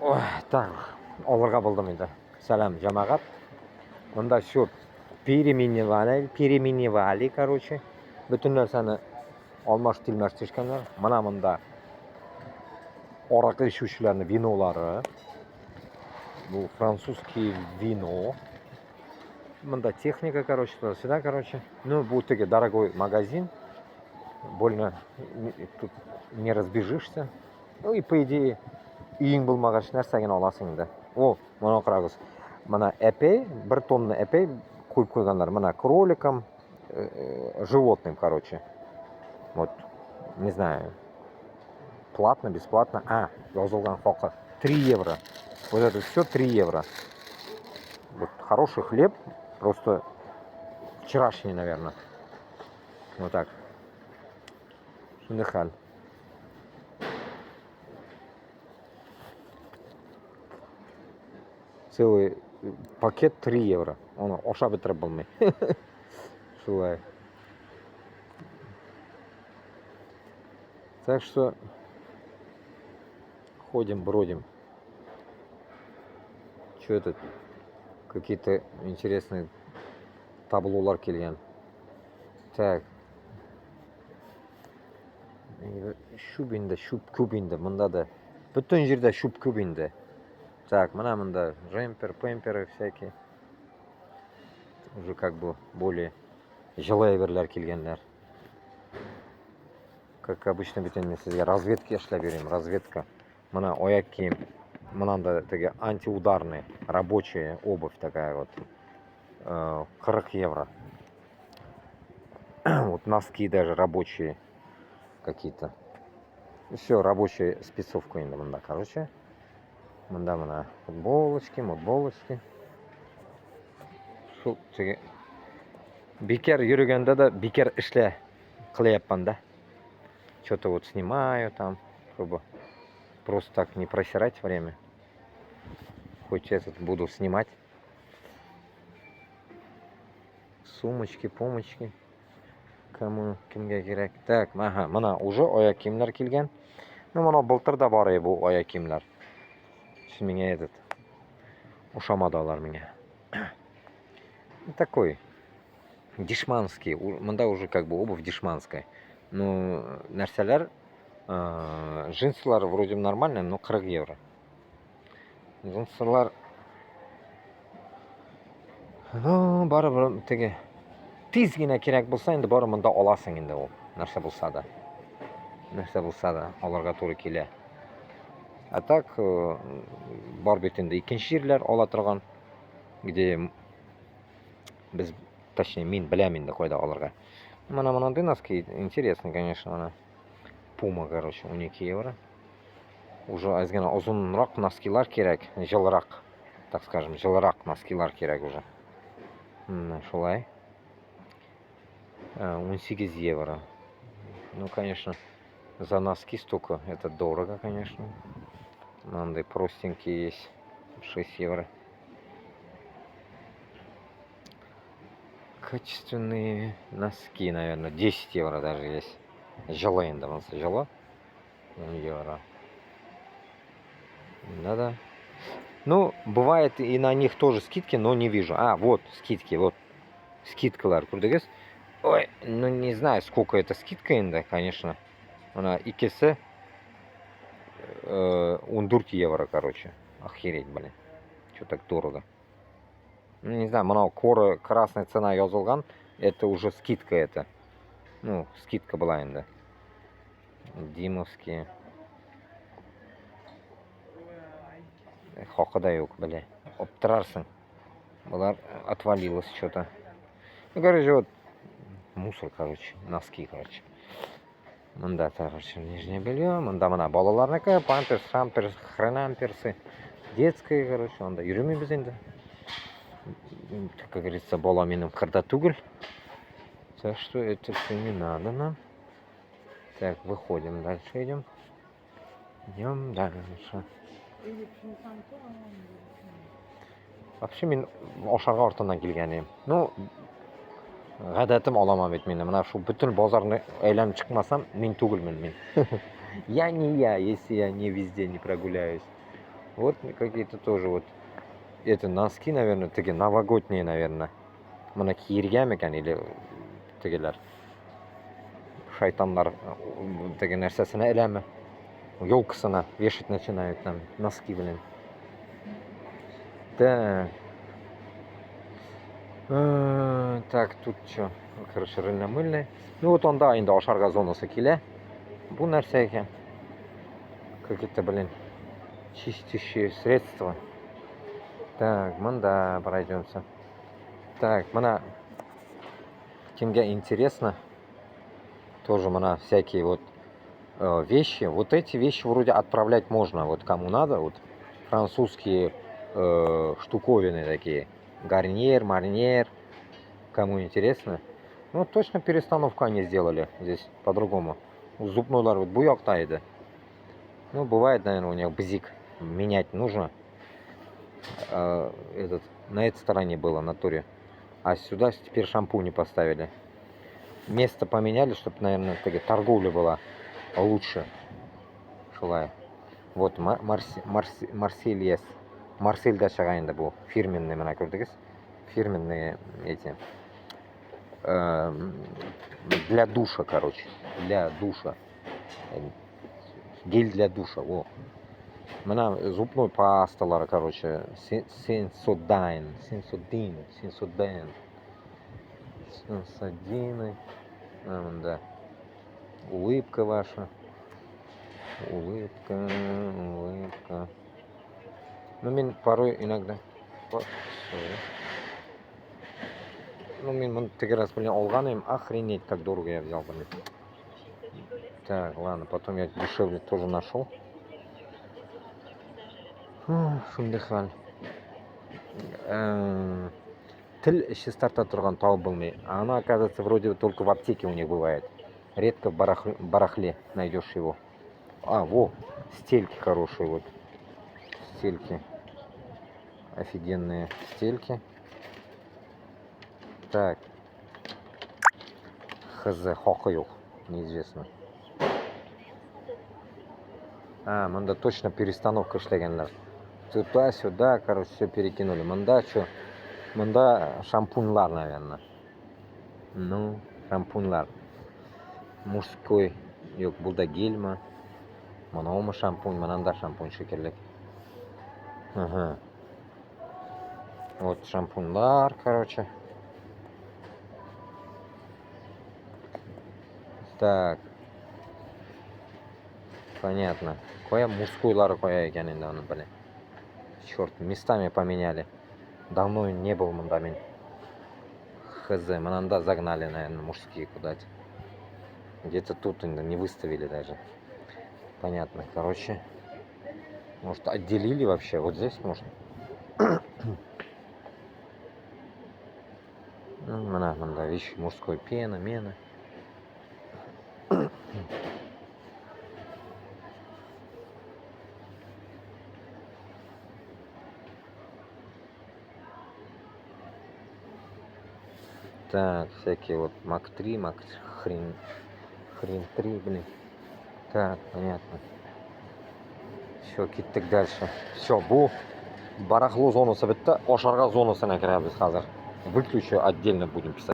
Ой, так, оларға болдым енді. Сәлем, жамағат. Мында şu переименовали, короче. Bütün нәрсені алмаш-тилмәштешкәннәр. Мында аракы ішушілердің винолары. Бұл французский вино. Мында техника, короче, сюда, короче. Ну, бұл теге дорогой магазин. Больно тут не разбежишься. Ну, и по идее, үйің болмағаш нәрсәген аласың да. О, мына қарағыз. Мына әпей, 1 тонна әпей қойып қойғандар. Мына кроликам, животным, короче. Вот, не знаю, платно, бесплатно. Жазылған қоқы. 3 евро. Вот это все 3 евро. Вот хороший хлеб, просто вчерашний, наверное. Вот так. Шындыхал. Целый пакет 3 евро. Оны оша бітіріп болмай. Шулай. Так что ходим, бродим. Что это? Какие-то интересные таблолар келген. Так. Шуб көп енді. Мында да бүтін жерде шуб көп енді. Так, мында джемпер, пемперы всякие. Уже как бы более жылы әверлер келгенлер. Как обычно бітен мен сізге разведка эшләп берем. Разведка. Мына аяк киім. Мынанда теге антиударный, рабочая обувь такая вот. 40 евро. Вот носки даже рабочие какие-то. Все, рабочая спецовка енді мында, короче. Мында футболочки. Шул теге бекер йөргәндә да бекер эшлә кылыяпман да. Что-то вот снимаю там, чтобы просто так не просирать время. Хоть этот буду снимать. Сумочки, помочки. Кімге керек. Так, мына уже аяк киемнәр килгән. Ну, мына былтыр да бар бу аяк киемнәр. Меня этот ушамадалар меня. Такой дешманский. Мында уже как бы обувь дешманская. Ну, нәрсәләр, джинсылар вроде нормальные, но 40 евро. Джинсылар, ну, барыбер теге тиз генә кирәк булса, инде бары мында аласың инде ул. Нәрсә булса да аларга туры килә. А так бар бит инде икенче җирләр ала торган, где без, точнее, мин беләм инде кайда аларга. Мына носки интересный, конечно, она. Puma, короче, 12 евро. Уже азгана озынрак носкилар кирәк, жылырак, так скажем, жылырак носкилар кирәк уже. Шулай. 18 евро. Ну, конечно, за носки столько, это дорого, конечно. Мандай простенькие есть, 6 евро. Качественные носки, наверное, 10 евро даже есть. Жылы енді, мұнсы жылы. 10 евро. Да. Ну, бывает и на них тоже скидки, но не вижу. Вот скидки, вот. Скидкалар, көрдіңіз? Ой, ну не знаю, сколько это скидка енді, конечно. Она икесі 14 евро, короче. Охереть, блин. Что так дорого? Ну, не знаю, мынау коры красная цена язылған. Это уже скидка это. Ну, скидка была енді. Димовские. Хақы да yok, бля. Оптырарсың. Бұлар отвалилось что-то. Ну, короче, вот мусор, короче, носки, короче. Мында, короче, нижнее белье. Мында мына балаларныкы, памперс, хренамперсы. Детская, короче, онда йөрмейбез инде. Как говорится, бала минем кырда түгел. Так что это все не надо нам. Так, выходим дальше, идем. Идем дальше. Вообще мен ошарға артынан келген едім. Ну, ғадатым аламан бет мені. Мына шу бүтін базарны әйләніп шықмасам, мен түгілмін мен. Я не я, если я не везде не прогуляюсь. Вот какие-то тоже вот. Это носки, наверное, такие новогодние, наверное. Мына киерген екен или тегелер шайтандар деген нәрсесіне ілемі елкасына вешать начинают там носки, блин. Так. Так, тут что? Короче, рыльно-мыльный. Ну вот он, да, енді ашарға зонасы келе. Бұл нәрсе екен. Какие-то, блин, чистящие средства. Так, мында пройдемся. Так, мына, кемге интересно, тоже мына всякие вот вещи. Вот эти вещи вроде отправлять можно, вот кому надо, вот французские штуковины такие. Гарниер, Марниер, кому интересно. Ну, точно перестановку они сделали здесь по-другому. Зубной вот буяк тайды. Ну, бывает, наверное, у них бзик. Менять нужно. Этот, на этой стороне было, на туре. А сюда теперь шампуни поставили. Место поменяли, чтобы, наверное, торговля была лучше. Шулай. Вот Марсельес. Марсель да шагайында был. Фирменные, мына көрдіңіз? Фирменные эти. Для душа, короче. Для душа. Гель для душа. Во. Мына зубной пасталары, короче. Сенсодайн. Сенсодины. Да. Улыбка ваша. Улыбка. Ну, мен порой иногда... Ну, мен тыгы раз, блин, алған, охренеть, как дорого я взял, блин. Так, ладно, потом я дешевле тоже нашел. Шундай хал. Тіл іші старта тұрған тауып білмей. Она, оказывается, вроде только в аптеке у них бывает. Редко в барахле найдешь его. А, во, стельки хорошие вот. Стельки. Офигенные стельки. Так. Хз, хокаюк. Неизвестно. А, мында точно перестановка шлегенлер. Туда-сюда, короче, все перекинули. Мында что? Мында шампуньлар, наверное. Ну, шампуньлар. Мужской. Yok, burada гельма. Мына шампунь, мынанда шампунь шекерлек. Ага. Вот шампуньлар, короче. Так. Понятно. Коя мужскойлары коя екен енді оны, блин. Черт, местами поменяли. Давно не был мында мен. Хз, мынанда загнали, наверное, мужские куда-то. Где-то тут не выставили даже. Понятно, короче. Может, отделили вообще? Вот здесь, может? Мында вещи мужской пена, мена. Так, всякие вот Мак-3, Хрен 3, блин. Так, понятно. Все, кеттік дальше. Все, бұл барахло зонасы бітті. Ошарға зонасына кіреміз қазір. Выключу, отдельно будем писать.